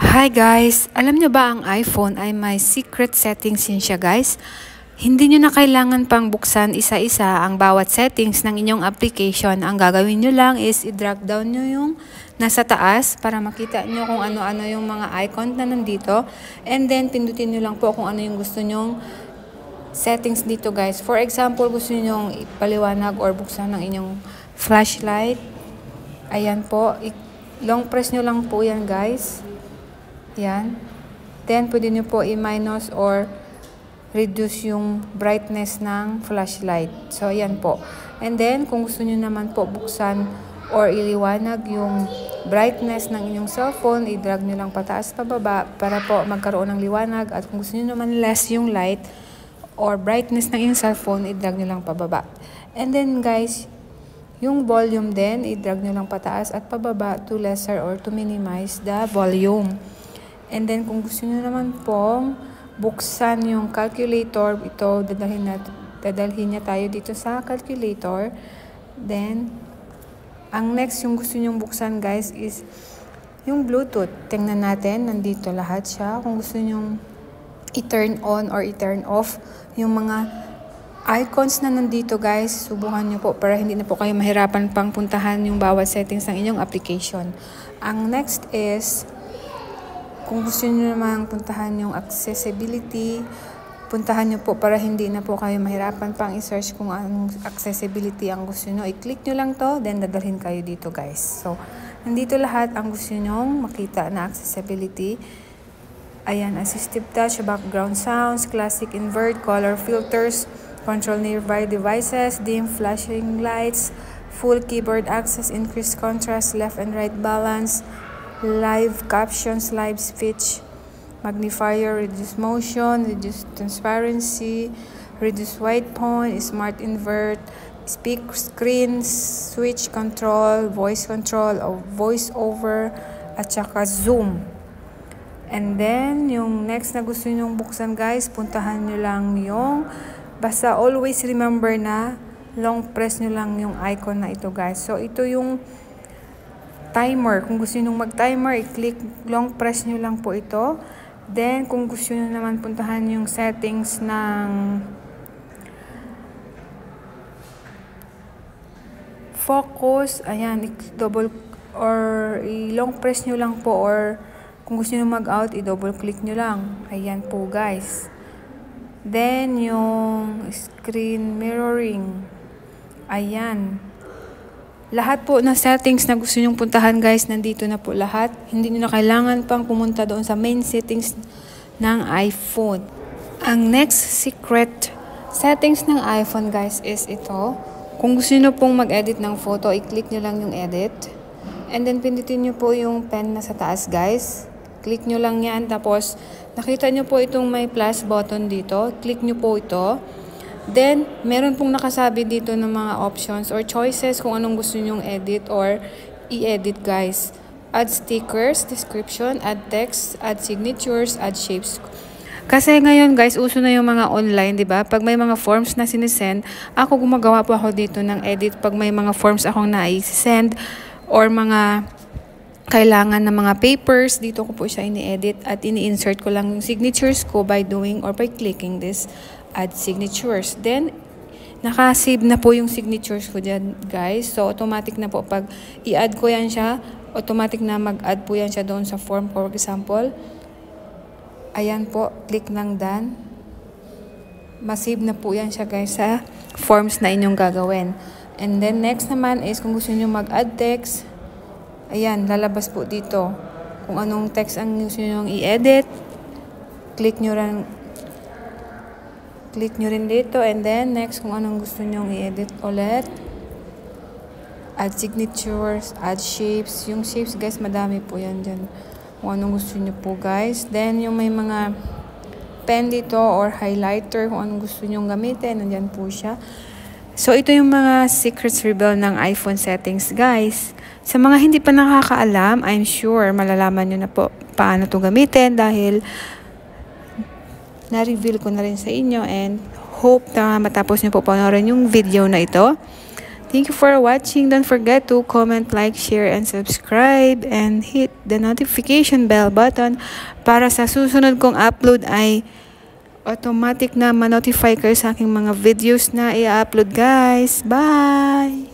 Hi guys! Alam nyo ba ang iPhone ay may secret settings yun siya guys? Hindi nyo na kailangan pang buksan isa-isa ang bawat settings ng inyong application. Ang gagawin nyo lang is i-drag down nyo yung nasa taas para makita nyo kung ano-ano yung mga icon na nandito. And then pindutin nyo lang po kung ano yung gusto nyong settings dito guys. For example, gusto nyo ipaliwanag or buksan ng inyong flashlight. Ayan po. Long press nyo lang po yan guys. Yan. Then, pwede nyo po i-minus or reduce yung brightness ng flashlight. So, yan po. And then, kung gusto nyo naman po buksan or iliwanag yung brightness ng inyong cellphone, i-drag nyo lang pataas pababa para po magkaroon ng liwanag. At kung gusto nyo naman less yung light or brightness ng inyong cellphone, i-drag nyo lang pababa. And then, guys, yung volume din, i-drag nyo lang pataas at pababa to lesser or to minimize the volume. And then, kung gusto nyo naman pong buksan yung calculator, ito, dadalhin niya tayo dito sa calculator. Then, ang next yung gusto nyong buksan guys is yung Bluetooth. Tingnan natin, nandito lahat siya. Kung gusto nyong i-turn on or i-turn off yung mga icons na nandito guys, subukan nyo po para hindi na po kayo mahirapan pang puntahan yung bawat settings ng inyong application. Ang next is, kung gusto nyo namang puntahan yung accessibility, puntahan nyo po para hindi na po kayo mahirapan pang i-search kung anong accessibility ang gusto nyo. I-click nyo lang to, then dadalhin kayo dito guys. So, nandito lahat ang gusto nyong makita na accessibility. Ayan, assistive touch, background sounds, classic invert, color filters, control nearby devices, dim flashing lights, full keyboard access, increased contrast, left and right balance, live captions, live speech, magnifier, reduce motion, reduce transparency, reduce white point, smart invert, speak screen, switch control, voice over, at saka zoom. And then, yung next na gusto nyong buksan guys, puntahan nyo lang yung, basta always remember na long press nyo lang yung icon na ito guys. So, ito yung timer. Kung gusto nyo mag-timer, i-click, long press nyo lang po ito. Then, kung gusto nyo naman puntahan yung settings ng focus, ayan, i-double or i-long press nyo lang po, or kung gusto nyo mag-out, i-double click nyo lang. Ayan po guys. Then, yung screen mirroring. Ayan. Lahat po na settings na gusto nyong puntahan guys, nandito na po lahat. Hindi nyo na kailangan pang pumunta doon sa main settings ng iPhone. Ang next secret settings ng iPhone guys is ito. Kung gusto nyo pong mag-edit ng photo, i-click nyo lang yung edit. And then pindutin nyo po yung pen na sa taas guys. Click nyo lang yan. Tapos nakita nyo po itong may plus button dito. Click nyo po ito. Then, meron pong nakasabi dito ng mga options or choices kung anong gusto nyong edit or i-edit guys. Add stickers, description, add text, add signatures, add shapes. Kasi ngayon guys, uso na yung mga online, di ba? Pag may mga forms na sinisend, ako gumagawa po ako dito ng edit pag may mga forms akong na-send or mga kailangan ng mga papers, dito ko po siya ini-edit at ini-insert ko lang yung signatures ko by doing or by clicking this add signatures. Then, nakasave na po yung signatures ko dyan, guys. So, automatic na po. Pag i-add ko yan siya, automatic na mag-add po yan siya doon sa form. For example, ayan po, click ng done. Masave na po yan siya, guys, sa forms na inyong gagawin. And then, next naman is kung gusto nyo mag-add text, ayan, lalabas po dito. Kung anong text ang gusto nyo i-edit, click nyo rin dito, and then next kung anong gusto nyong i-edit ulit, add signatures, add shapes. Yung shapes guys, madami po yan dyan kung anong gusto nyo po guys. Then yung may mga pen dito or highlighter, kung anong gusto nyong gamitin, nandyan po siya. So ito yung mga secrets reveal ng iPhone settings guys. Sa mga hindi pa nakakaalam, I'm sure malalaman nyo na po paano to gamitin dahil na-reveal ko na rin sa inyo, and hope na matapos nyo po panoorin yung video na ito. Thank you for watching. Don't forget to comment, like, share, and subscribe. And hit the notification bell button para sa susunod kong upload ay automatic na ma-notify kayo sa aking mga videos na i-upload guys. Bye!